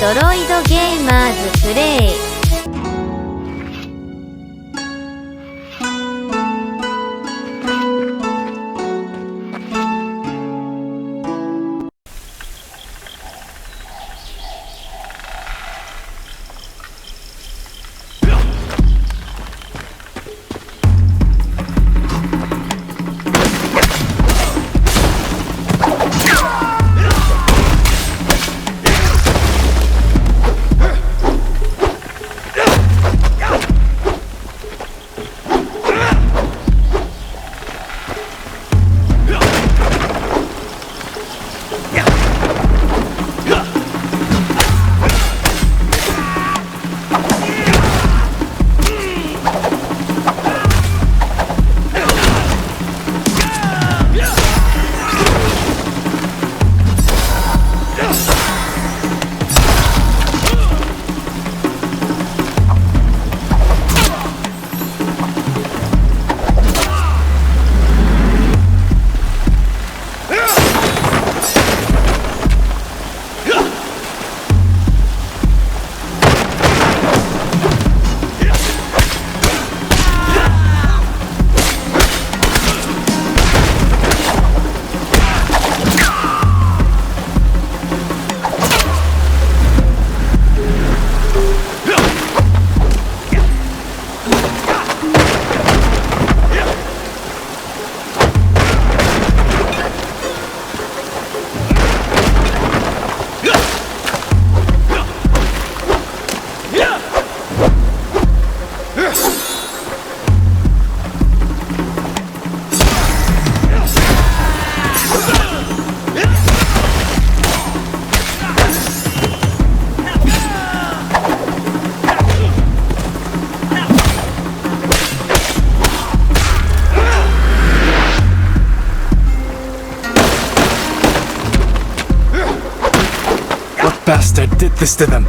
ドロイドゲーマーズプレイ。Bastard did this to them.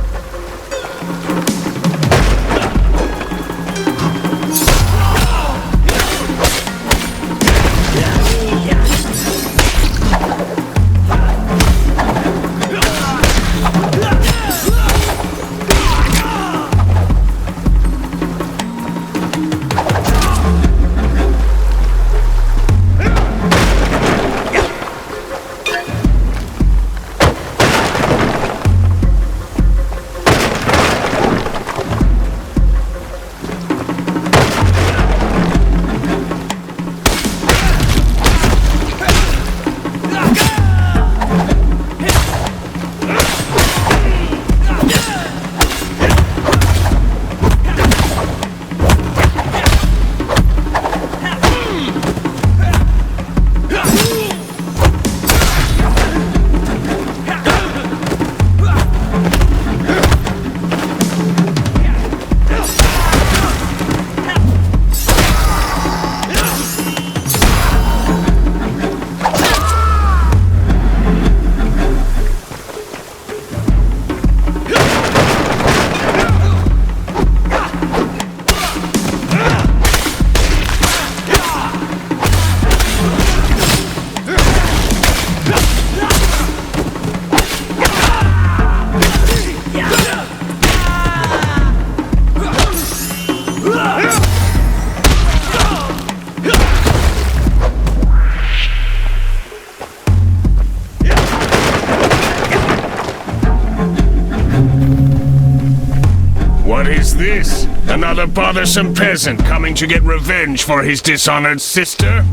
What is this? Another bothersome peasant coming to get revenge for his dishonored sister?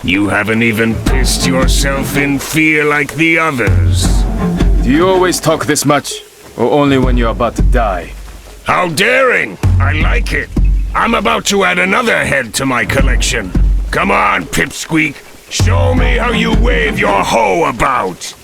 You haven't even pissed yourself in fear like the others. Do you always talk this much? Or only when you're about to die? How daring! I like it. I'm about to add another head to my collection. Come on, Pipsqueak. Show me how you wave your hoe about.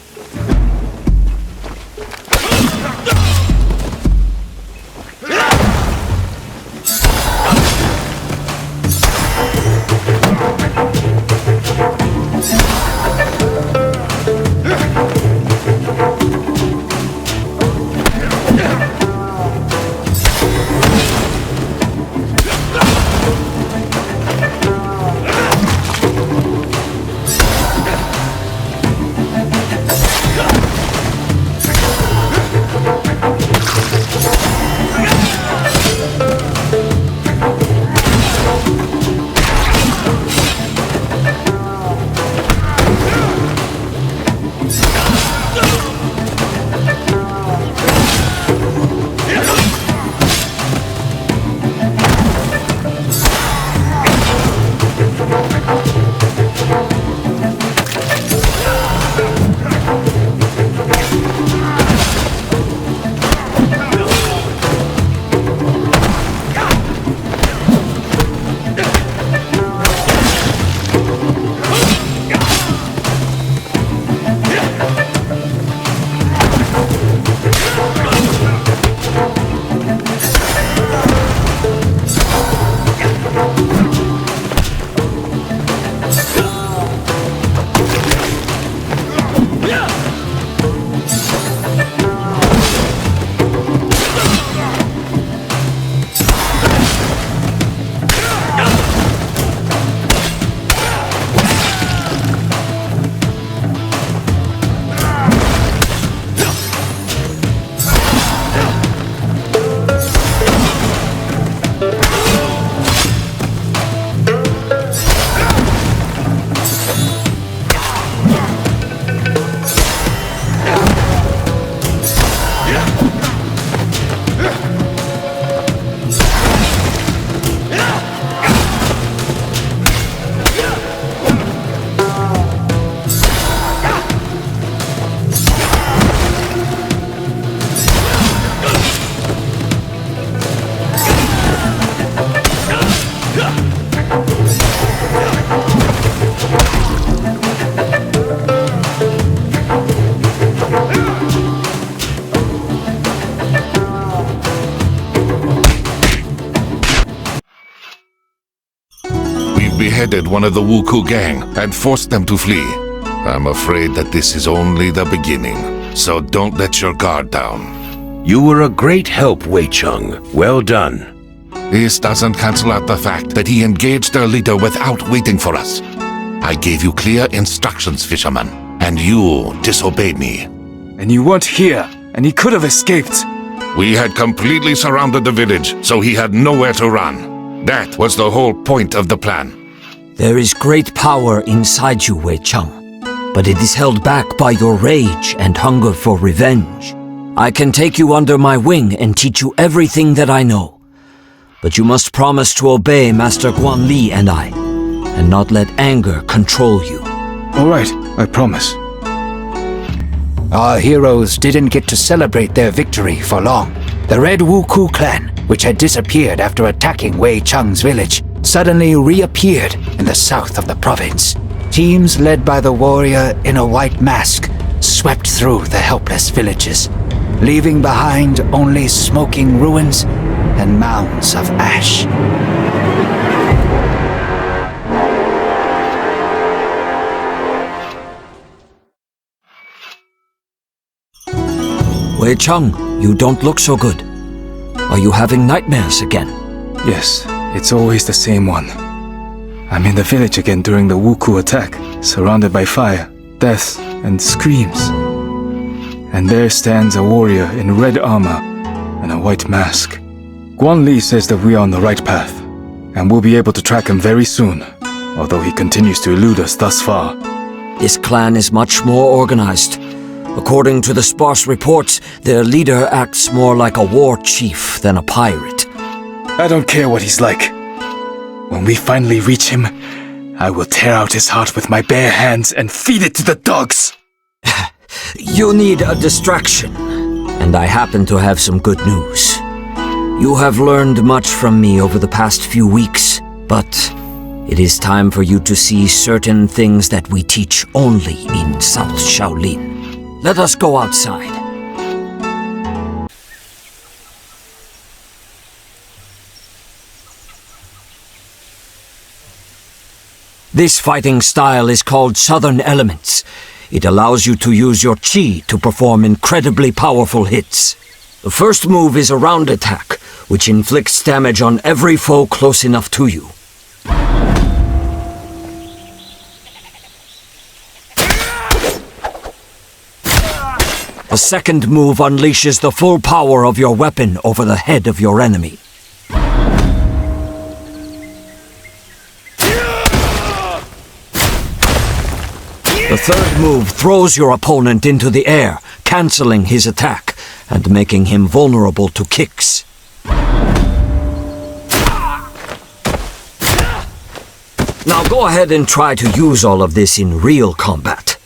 We've beheaded one of the Wuku gang and forced them to flee. I'm afraid that this is only the beginning, so don't let your guard down. You were a great help, Wei Chung. Well done. This doesn't cancel out the fact that he engaged their leader without waiting for us. I gave you clear instructions, fisherman, and you disobeyed me. And you weren't here, and he could have escaped. We had completely surrounded the village, so he had nowhere to run. That was the whole point of the plan. There is great power inside you, Wei Chung, but it is held back by your rage and hunger for revenge. I can take you under my wing and teach you everything that I know. But you must promise to obey Master Guan Li and I, and not let anger control you. All right, I promise. Our heroes didn't get to celebrate their victory for long. The Red Wuku clan, which had disappeared after attacking Wei Chung's village, suddenly reappeared in the south of the province. Teams led by the warrior in a white mask swept through the helpless villages, leaving behind only smoking ruins and mounds of ash. Wei Chung, you don't look so good. Are you having nightmares again? Yes, it's always the same one. I'm in the village again during the Wuku attack, surrounded by fire, death, and screams. And there stands a warrior in red armor and a white mask. Guan Li says that we are on the right path, and we'll be able to track him very soon, although he continues to elude us thus far. This clan is much more organized. According to the sparse reports, their leader acts more like a war chief than a pirate. I don't care what he's like. When we finally reach him, I will tear out his heart with my bare hands and feed it to the dogs. You need a distraction, and I happen to have some good news. You have learned much from me over the past few weeks, but it is time for you to see certain things that we teach only in South Shaolin. Let us go outside. This fighting style is called Southern Elements. It allows you to use your chi to perform incredibly powerful hits. The first move is a round attack, which inflicts damage on every foe close enough to you. The second move unleashes the full power of your weapon over the head of your enemy. The third move throws your opponent into the air, cancelling his attack and making him vulnerable to kicks. Now go ahead and try to use all of this in real combat.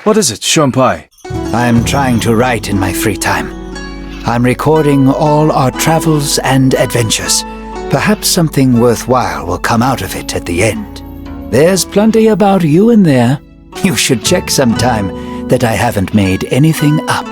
What is it, Shunpai? I'm trying to write in my free time. I'm recording all our travels and adventures. Perhaps something worthwhile will come out of it at the end. There's plenty about you in there. You should check sometime that I haven't made anything up.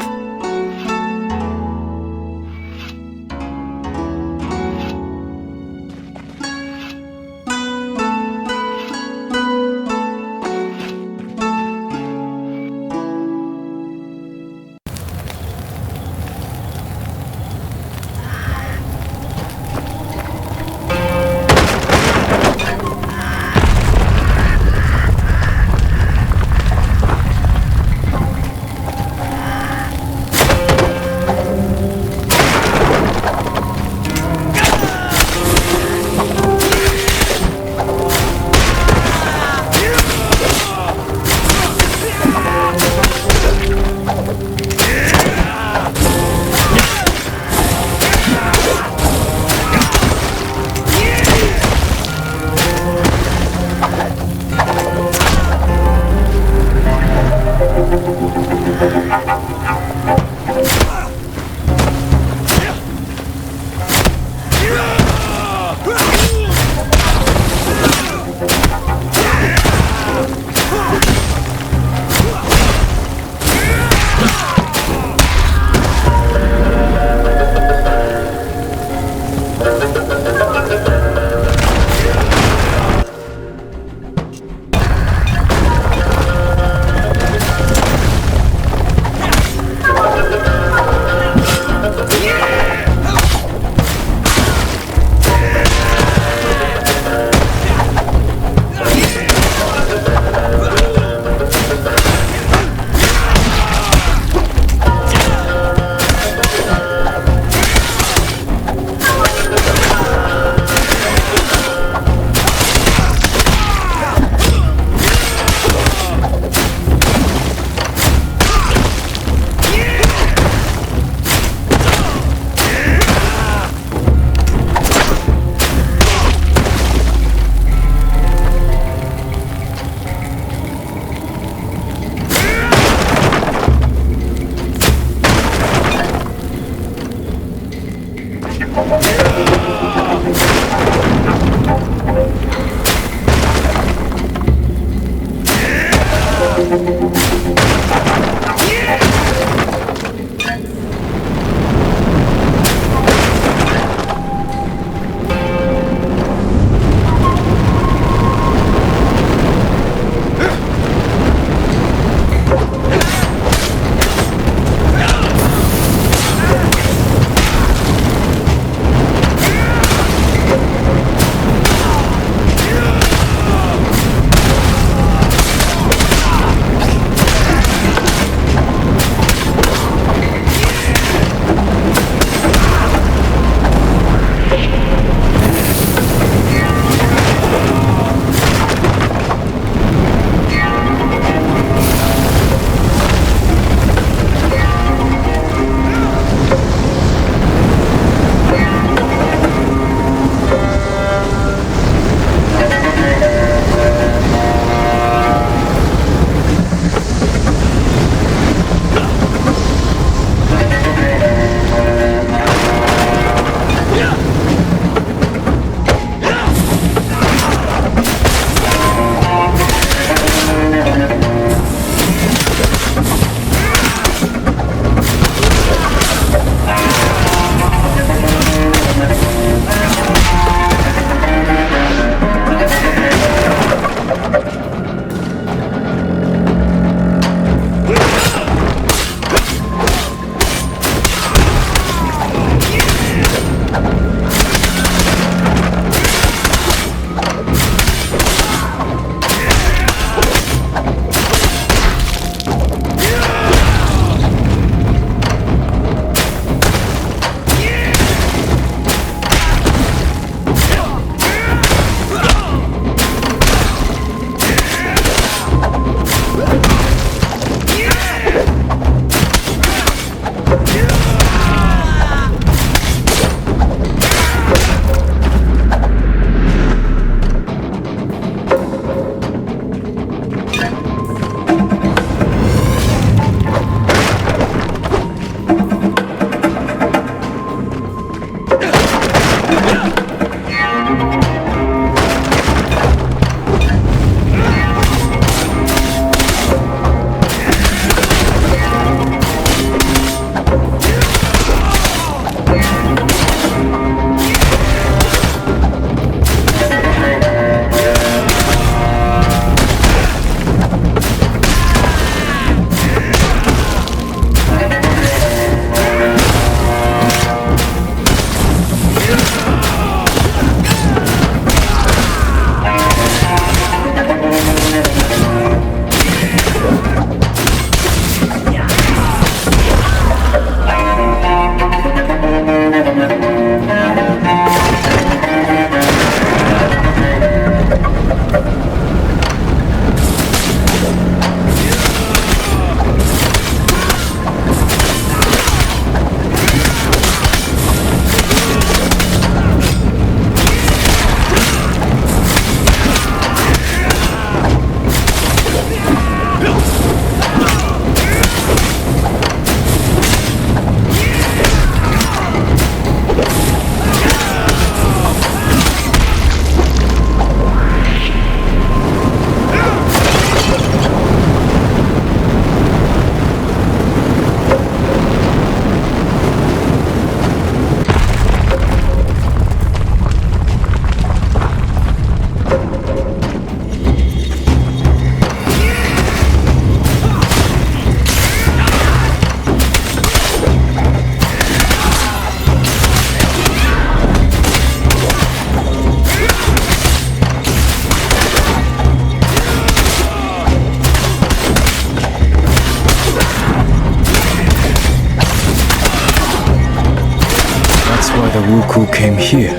the Wuku came here.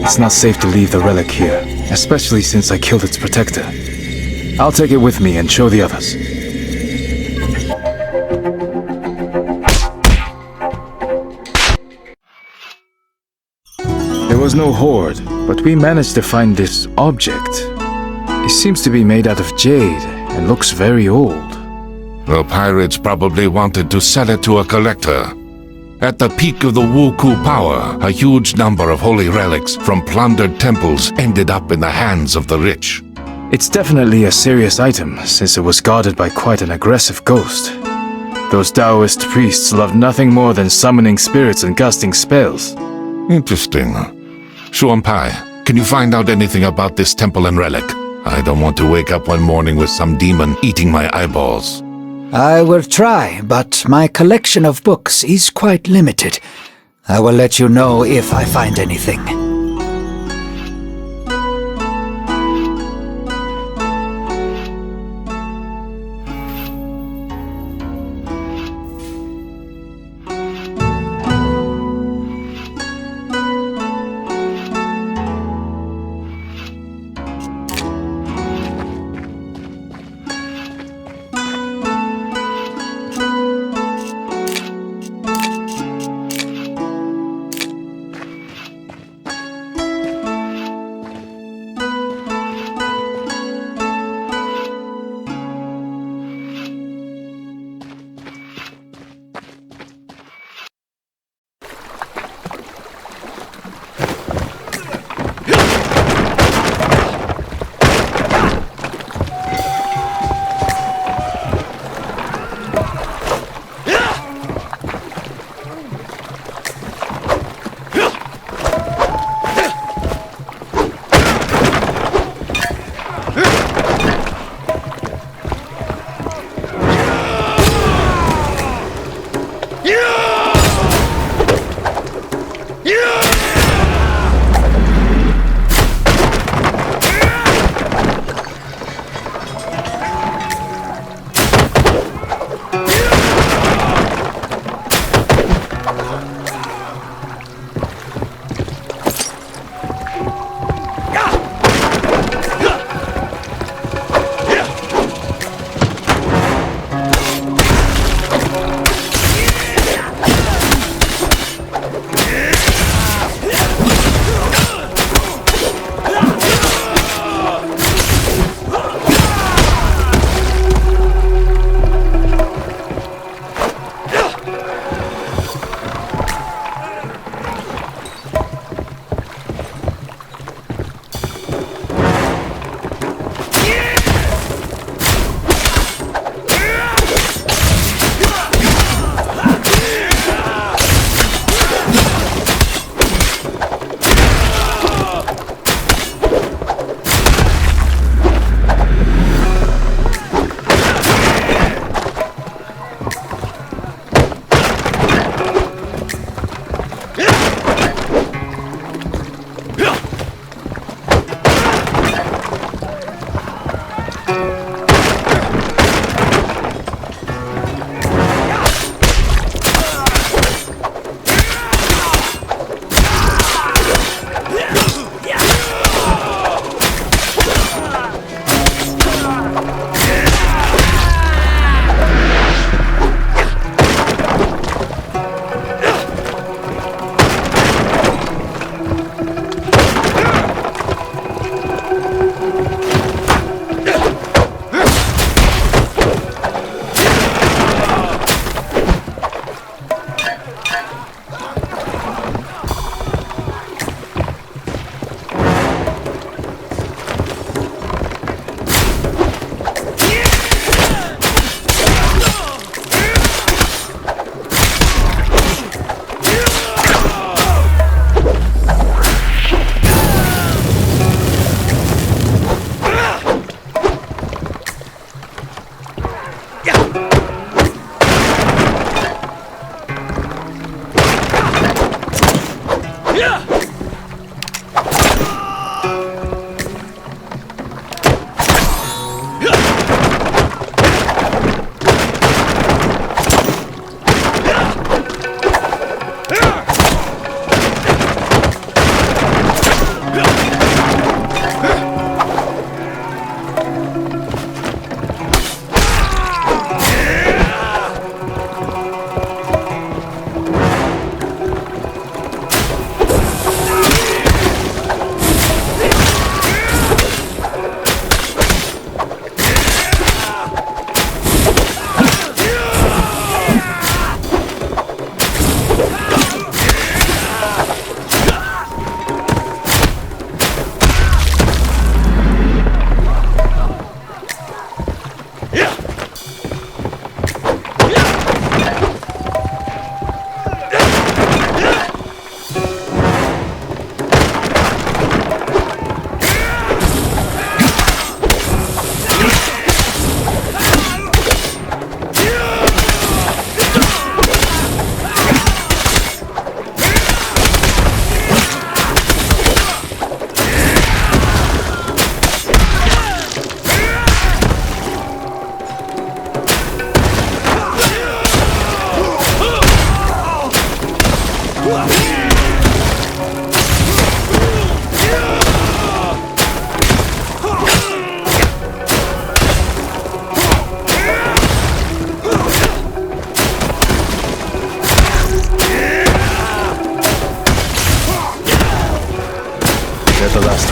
It's not safe to leave the relic here, especially since I killed its protector. I'll take it with me and show the others. There was no horde, but we managed to find this object. It seems to be made out of jade and looks very old. The pirates probably wanted to sell it to a collector. At the peak of the Wuku power, a huge number of holy relics from plundered temples ended up in the hands of the rich. It's definitely a serious item, since it was guarded by quite an aggressive ghost. Those Taoist priests love nothing more than summoning spirits and casting spells. Interesting. Shuanpai, can you find out anything about this temple and relic? I don't want to wake up one morning with some demon eating my eyeballs. I will try, but my collection of books is quite limited. I will let you know if I find anything.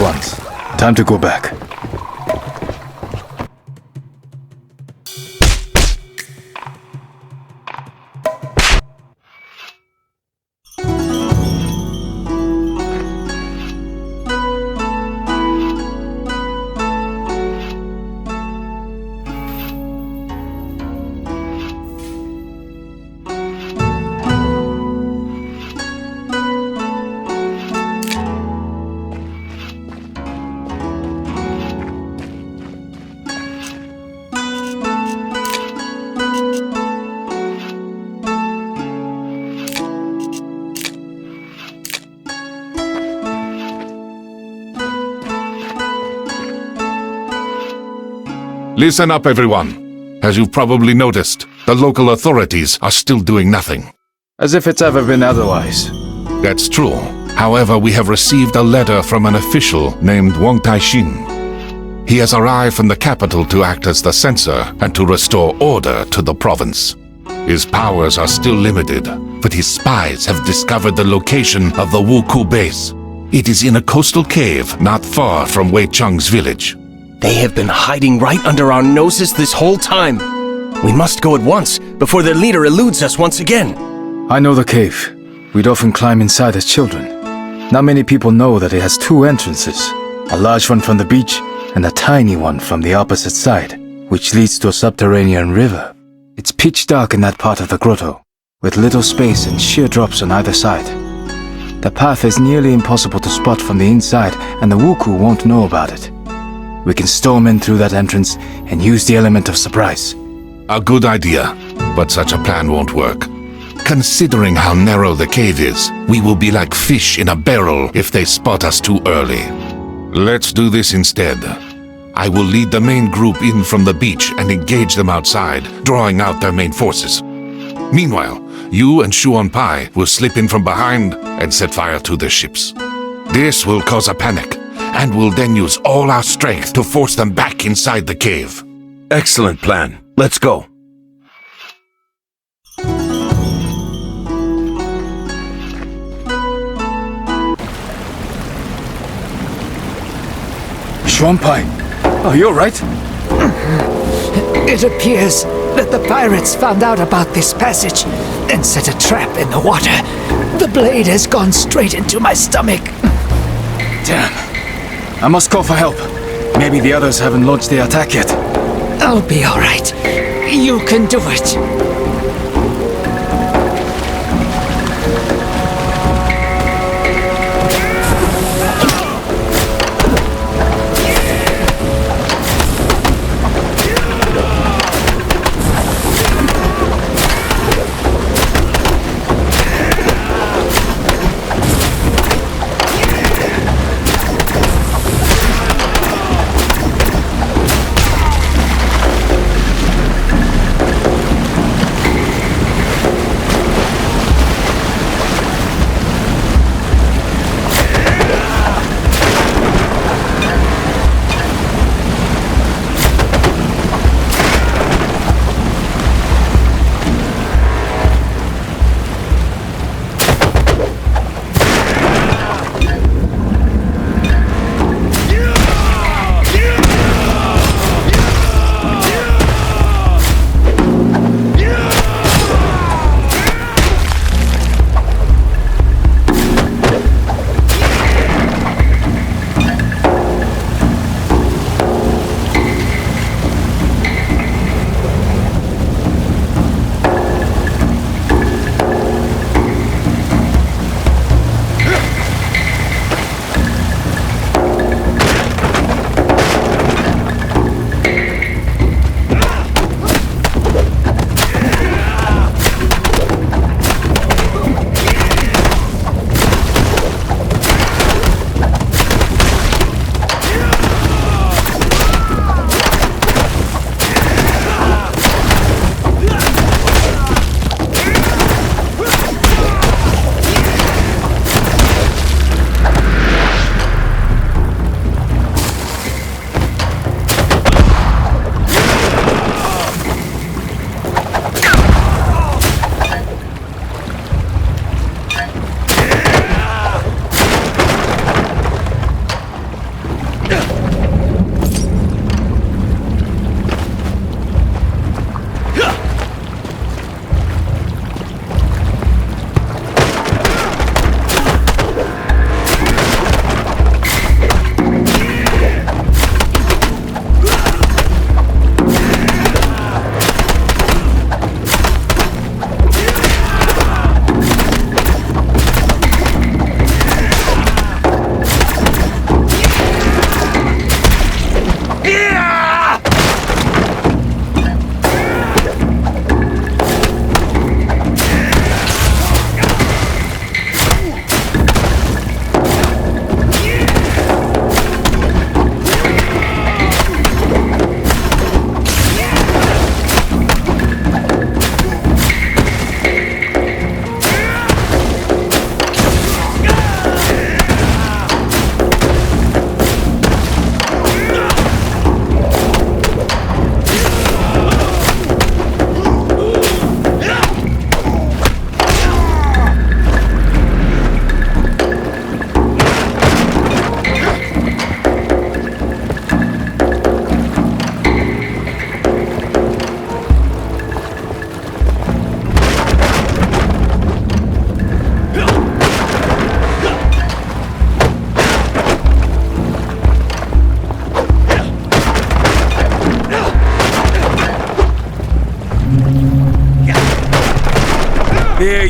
ones. Time to go back. Listen up, everyone. As you've probably noticed, the local authorities are still doing nothing. As if it's ever been otherwise. That's true. However, we have received a letter from an official named Wang Taixin. He has arrived from the capital to act as the censor and to restore order to the province. His powers are still limited, but his spies have discovered the location of the Wuku base. It is in a coastal cave not far from Wei Chung's village. They have been hiding right under our noses this whole time. We must go at once, before their leader eludes us once again. I know the cave. We'd often climb inside as children. Not many people know that it has two entrances. A large one from the beach, and a tiny one from the opposite side, which leads to a subterranean river. It's pitch dark in that part of the grotto, with little space and sheer drops on either side. The path is nearly impossible to spot from the inside, and the Wuku won't know about it. We can storm in through that entrance and use the element of surprise. A good idea, but such a plan won't work. Considering how narrow the cave is, we will be like fish in a barrel if they spot us too early. Let's do this instead. I will lead the main group in from the beach and engage them outside, drawing out their main forces. Meanwhile, you and Shuon Pai will slip in from behind and set fire to their ships. This will cause a panic, and we'll then use all our strength to force them back inside the cave. Excellent plan. Let's go. Shuon Pai, are you alright? It appears that the pirates found out about this passage and set a trap in the water. The blade has gone straight into my stomach. Damn. I must call for help. Maybe the others haven't launched the attack yet. I'll be alright. You can do it.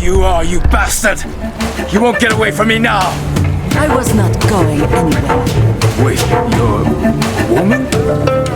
you are, you bastard! You won't get away from me now! I was not going anywhere. Wait, you're a woman?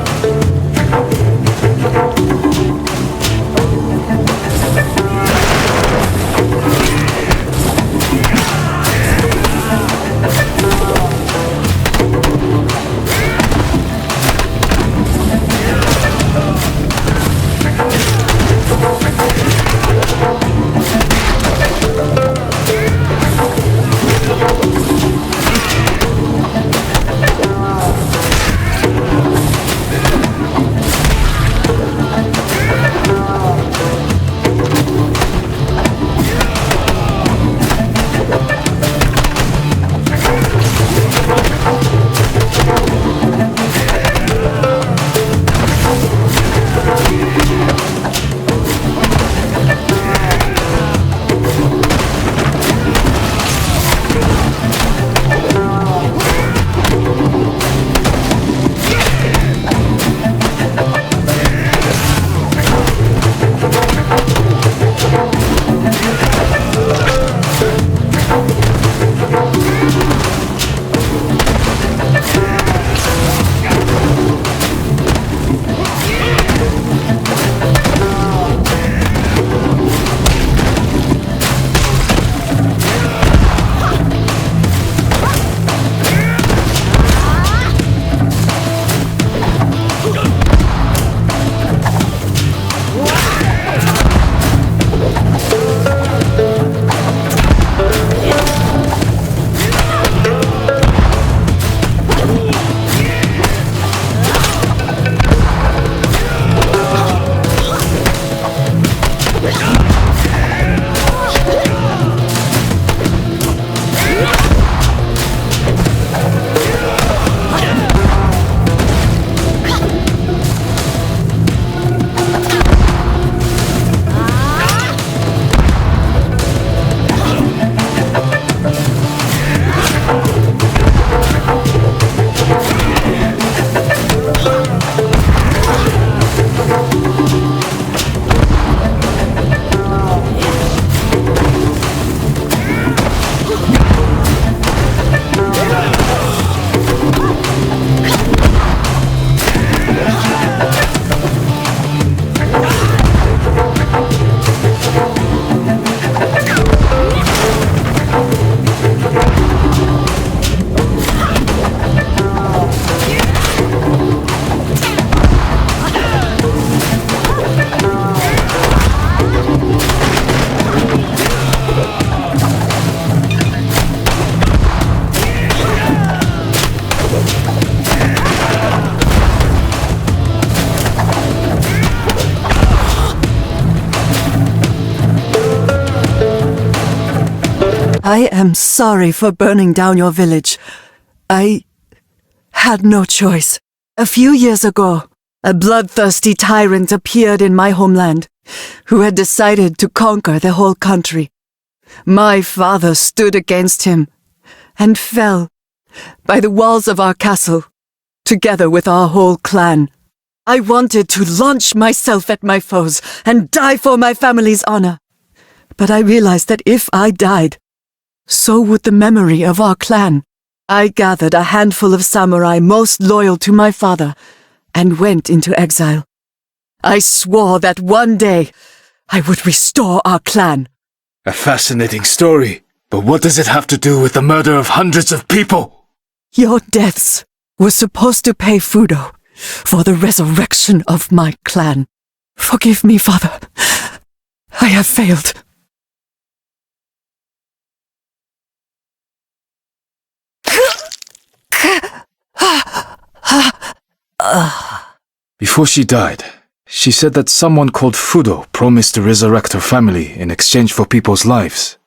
I am sorry for burning down your village. I had no choice. A few years ago, a bloodthirsty tyrant appeared in my homeland, who had decided to conquer the whole country. My father stood against him, and fell by the walls of our castle, together with our whole clan. I wanted to launch myself at my foes and die for my family's honor. But I realized that if I died, so would the memory of our clan. I gathered a handful of samurai most loyal to my father and went into exile. I swore that one day I would restore our clan. A fascinating story, but what does it have to do with the murder of hundreds of people? Your deaths were supposed to pay Fudo for the resurrection of my clan. Forgive me, father. I have failed. Before she died, she said that someone called Fudo promised to resurrect her family in exchange for people's lives.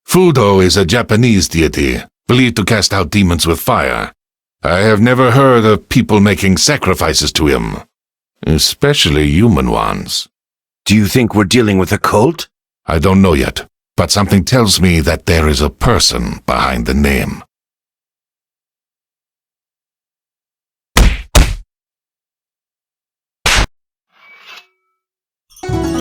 Fudo is a Japanese deity, believed to cast out demons with fire. I have never heard of people making sacrifices to him, especially human ones. Do you think we're dealing with a cult? I don't know yet, but something tells me that there is a person behind the name.